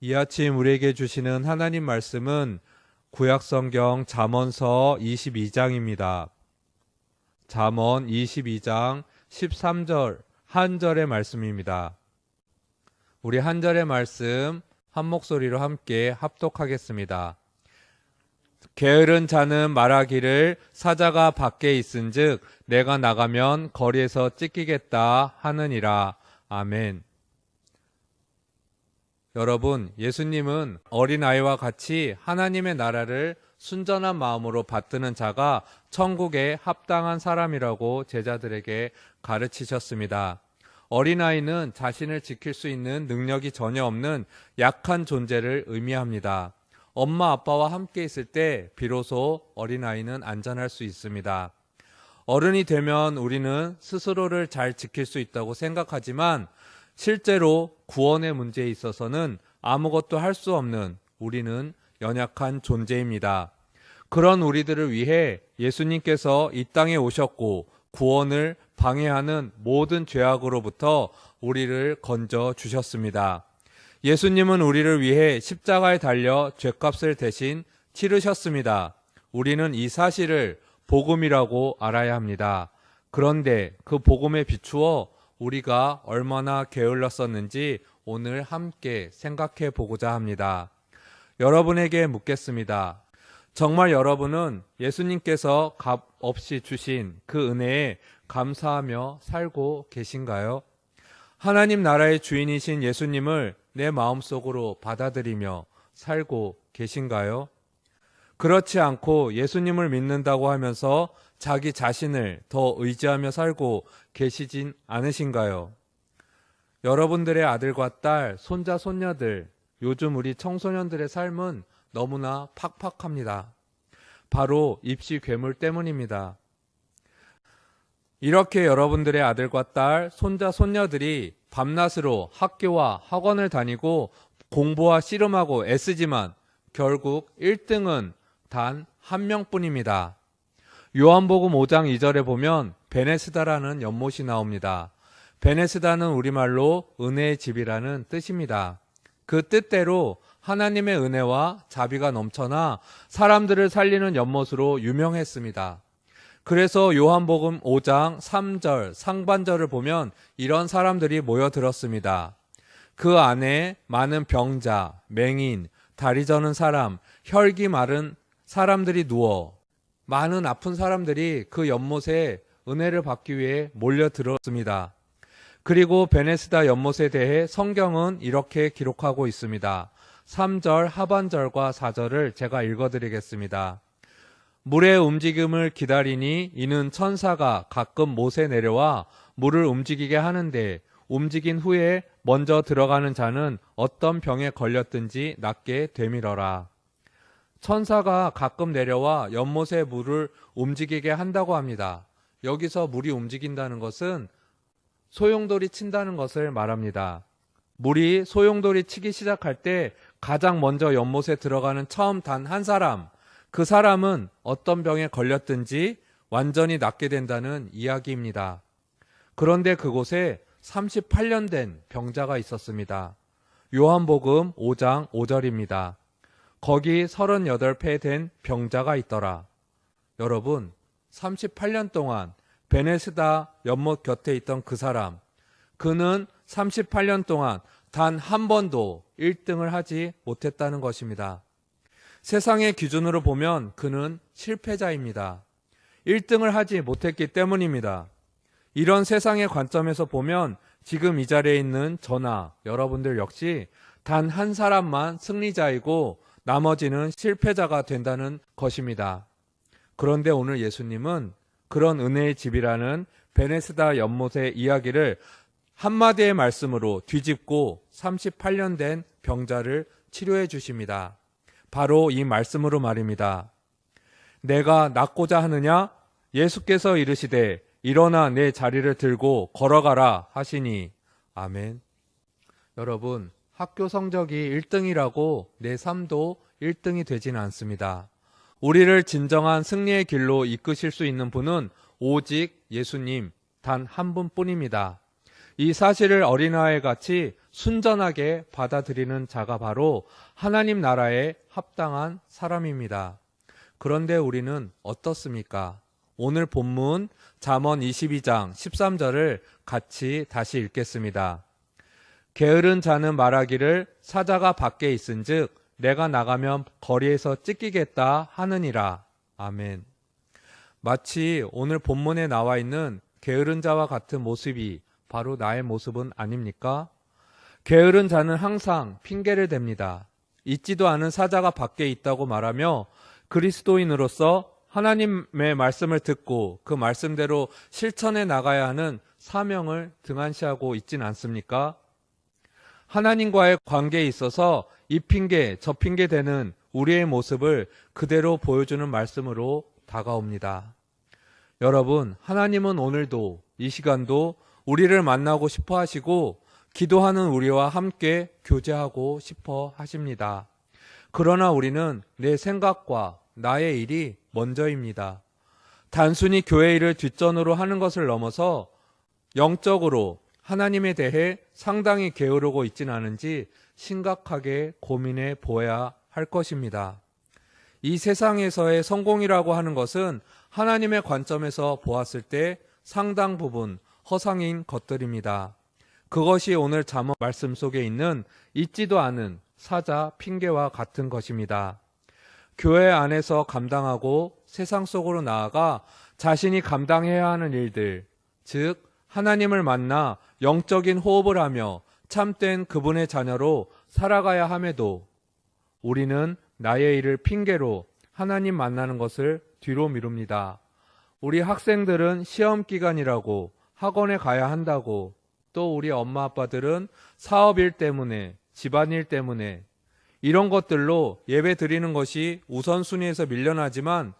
이 아침 우리에게 주시는 하나님 말씀은 구약성경 잠언서 22장입니다. 잠언 22장 13절 한 절의 말씀입니다. 우리 한 절의 말씀 한 목소리로 함께 합독하겠습니다. 게으른 자는 말하기를 사자가 밖에 있은즉 내가 나가면 거리에서 찢기겠다 하느니라. 아멘. 여러분, 예수님은 어린아이와 같이 하나님의 나라를 순전한 마음으로 받드는 자가 천국에 합당한 사람이라고 제자들에게 가르치셨습니다. 어린아이는 자신을 지킬 수 있는 능력이 전혀 없는 약한 존재를 의미합니다. 엄마 아빠와 함께 있을 때 비로소 어린아이는 안전할 수 있습니다. 어른이 되면 우리는 스스로를 잘 지킬 수 있다고 생각하지만 실제로 구원의 문제에 있어서는 아무것도 할 수 없는 우리는 연약한 존재입니다. 그런 우리들을 위해 예수님께서 이 땅에 오셨고 구원을 방해하는 모든 죄악으로부터 우리를 건져 주셨습니다. 예수님은 우리를 위해 십자가에 달려 죄값을 대신 치르셨습니다. 우리는 이 사실을 복음이라고 알아야 합니다. 그런데 그 복음에 비추어 우리가 얼마나 게을렀었는지 오늘 함께 생각해 보고자 합니다. 여러분에게 묻겠습니다. 정말 여러분은 예수님께서 값 없이 주신 그 은혜에 감사하며 살고 계신가요? 하나님 나라의 주인이신 예수님을 내 마음속으로 받아들이며 살고 계신가요? 그렇지 않고 예수님을 믿는다고 하면서 자기 자신을 더 의지하며 살고 계시진 않으신가요? 여러분들의 아들과 딸, 손자, 손녀들, 요즘 우리 청소년들의 삶은 너무나 팍팍합니다. 바로 입시 괴물 때문입니다. 이렇게 여러분들의 아들과 딸, 손자, 손녀들이 밤낮으로 학교와 학원을 다니고 공부와 씨름하고 애쓰지만 결국 1등은 단 한 명뿐입니다. 요한복음 5장 2절에 보면 베네스다라는 연못이 나옵니다. 베네스다는 우리말로 은혜의 집이라는 뜻입니다. 그 뜻대로 하나님의 은혜와 자비가 넘쳐나 사람들을 살리는 연못으로 유명했습니다. 그래서 요한복음 5장 3절 상반절을 보면 이런 사람들이 모여들었습니다. 그 안에 많은 병자, 맹인, 다리 저는 사람, 혈기 마른 사람들이 누워 많은 아픈 사람들이 그 연못에 은혜를 받기 위해 몰려들었습니다. 그리고 베네스다 연못에 대해 성경은 이렇게 기록하고 있습니다. 3절 하반절과 4절을 제가 읽어드리겠습니다. 물의 움직임을 기다리니 이는 천사가 가끔 못에 내려와 물을 움직이게 하는데 움직인 후에 먼저 들어가는 자는 어떤 병에 걸렸든지 낫게 되밀어라. 천사가 가끔 내려와 연못에 물을 움직이게 한다고 합니다. 여기서 물이 움직인다는 것은 소용돌이 친다는 것을 말합니다. 물이 소용돌이 치기 시작할 때 가장 먼저 연못에 들어가는 처음 단 한 사람, 그 사람은 어떤 병에 걸렸든지 완전히 낫게 된다는 이야기입니다. 그런데 그곳에 38년 된 병자가 있었습니다. 요한복음 5장 5절입니다. 거기 38폐 된 병자가 있더라. 여러분, 38년 동안 베네스다 연못 곁에 있던 그 사람, 그는 38년 동안 단 한 번도 1등을 하지 못했다는 것입니다. 세상의 기준으로 보면 그는 실패자입니다. 1등을 하지 못했기 때문입니다. 이런 세상의 관점에서 보면 지금 이 자리에 있는 저나 여러분들 역시 단 한 사람만 승리자이고 나머지는 실패자가 된다는 것입니다. 그런데 오늘 예수님은 그런 은혜의 집이라는 베네스다 연못의 이야기를 한마디의 말씀으로 뒤집고 38년 된 병자를 치료해 주십니다. 바로 이 말씀으로 말입니다. 내가 낫고자 하느냐? 예수께서 이르시되 일어나 내 자리를 들고 걸어가라 하시니. 아멘. 여러분, 학교 성적이 1등이라고 내 삶도 1등이 되지는 않습니다. 우리를 진정한 승리의 길로 이끄실 수 있는 분은 오직 예수님 단 한 분뿐입니다. 이 사실을 어린아이 같이 순전하게 받아들이는 자가 바로 하나님 나라에 합당한 사람입니다. 그런데 우리는 어떻습니까? 오늘 본문 잠언 22장 13절을 같이 다시 읽겠습니다. 게으른 자는 말하기를 사자가 밖에 있은즉 내가 나가면 거리에서 찢기겠다 하느니라. 아멘. 마치 오늘 본문에 나와 있는 게으른 자와 같은 모습이 바로 나의 모습은 아닙니까? 게으른 자는 항상 핑계를 댑니다. 있지도 않은 사자가 밖에 있다고 말하며 그리스도인으로서 하나님의 말씀을 듣고 그 말씀대로 실천해 나가야 하는 사명을 등한시하고 있진 않습니까? 하나님과의 관계에 있어서 이 핑계 저 핑계 대는 우리의 모습을 그대로 보여주는 말씀으로 다가옵니다. 여러분, 하나님은 오늘도 이 시간도 우리를 만나고 싶어 하시고 기도하는 우리와 함께 교제하고 싶어 하십니다. 그러나 우리는 내 생각과 나의 일이 먼저입니다. 단순히 교회 일을 뒷전으로 하는 것을 넘어서 영적으로 하나님에 대해 상당히 게으르고 있지는 않은지 심각하게 고민해 보아야 할 것입니다. 이 세상에서의 성공이라고 하는 것은 하나님의 관점에서 보았을 때 상당 부분 허상인 것들입니다. 그것이 오늘 잠언 말씀 속에 있는 있지도 않은 사자 핑계와 같은 것입니다. 교회 안에서 감당하고 세상 속으로 나아가 자신이 감당해야 하는 일들, 즉 하나님을 만나 영적인 호흡을 하며 참된 그분의 자녀로 살아가야 함에도 우리는 나의 일을 핑계로 하나님 만나는 것을 뒤로 미룹니다. 우리 학생들은 시험 기간이라고 학원에 가야 한다고, 또 우리 엄마 아빠들은 사업일 때문에, 집안일 때문에 이런 것들로 예배 드리는 것이 우선순위에서 밀려나지만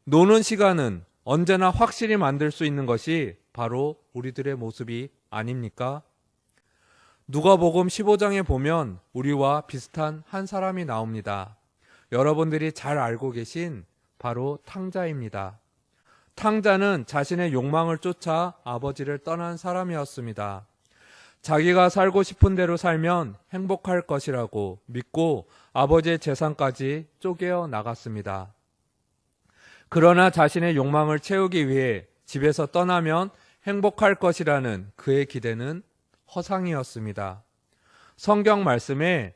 노는 시간은 언제나 확실히 만들 수 있는 것이 바로 우리들의 모습이 아닙니까? 누가복음 15장에 보면 우리와 비슷한 한 사람이 나옵니다. 여러분들이 잘 알고 계신 바로 탕자입니다. 탕자는 자신의 욕망을 쫓아 아버지를 떠난 사람이었습니다. 자기가 살고 싶은 대로 살면 행복할 것이라고 믿고 아버지의 재산까지 쪼개어 나갔습니다. 그러나 자신의 욕망을 채우기 위해 집에서 떠나면 행복할 것이라는 그의 기대는 허상이었습니다. 성경 말씀에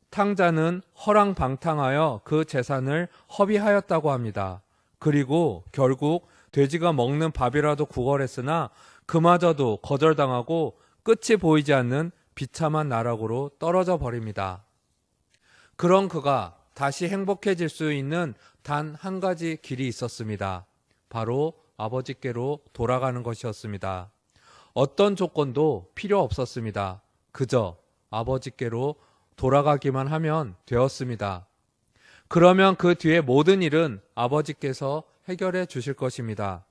탕자는 허랑방탕하여 그 재산을 허비하였다고 합니다. 그리고 결국 돼지가 먹는 밥이라도 구걸했으나 그마저도 거절당하고 끝이 보이지 않는 비참한 나락으로 떨어져 버립니다. 그런 그가 다시 행복해질 수 있는 단 한 가지 길이 있었습니다. 바로 아버지께로 돌아가는 것이었습니다. 어떤 조건도 필요 없었습니다. 그저 아버지께로 돌아가기만 하면 되었습니다. 그러면 그 뒤에 모든 일은 아버지께서 해결해 주실 것입니다.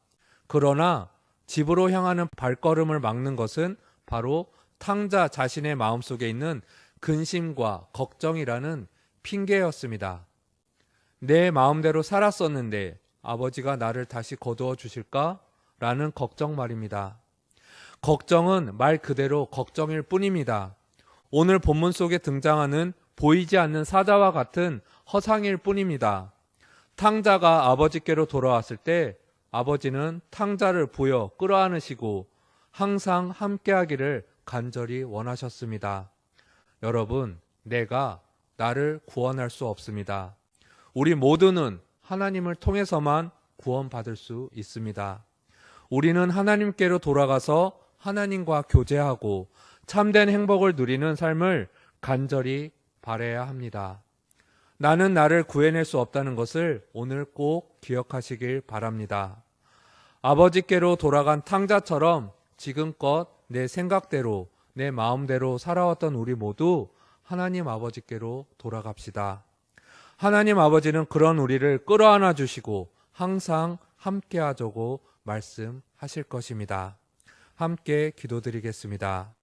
그러나 집으로 향하는 발걸음을 막는 것은 바로 탕자 자신의 마음속에 있는 근심과 걱정이라는 핑계였습니다. 내 마음대로 살았었는데 아버지가 나를 다시 거두어 주실까? 라는 걱정 말입니다. 걱정은 말 그대로 걱정일 뿐입니다. 오늘 본문 속에 등장하는 보이지 않는 사자와 같은 허상일 뿐입니다. 탕자가 아버지께로 돌아왔을 때 아버지는 탕자를 부여 끌어안으시고 항상 함께하기를 간절히 원하셨습니다. 여러분, 내가 나를 구원할 수 없습니다. 우리 모두는 하나님을 통해서만 구원받을 수 있습니다. 우리는 하나님께로 돌아가서 하나님과 교제하고 참된 행복을 누리는 삶을 간절히 바라야 합니다. 나는 나를 구해낼 수 없다는 것을 오늘 꼭 기억하시길 바랍니다. 아버지께로 돌아간 탕자처럼 지금껏 내 생각대로 내 마음대로 살아왔던 우리 모두 하나님 아버지께로 돌아갑시다. 하나님 아버지는 그런 우리를 끌어안아 주시고 항상 함께 하자고 말씀하실 것입니다. 함께 기도드리겠습니다.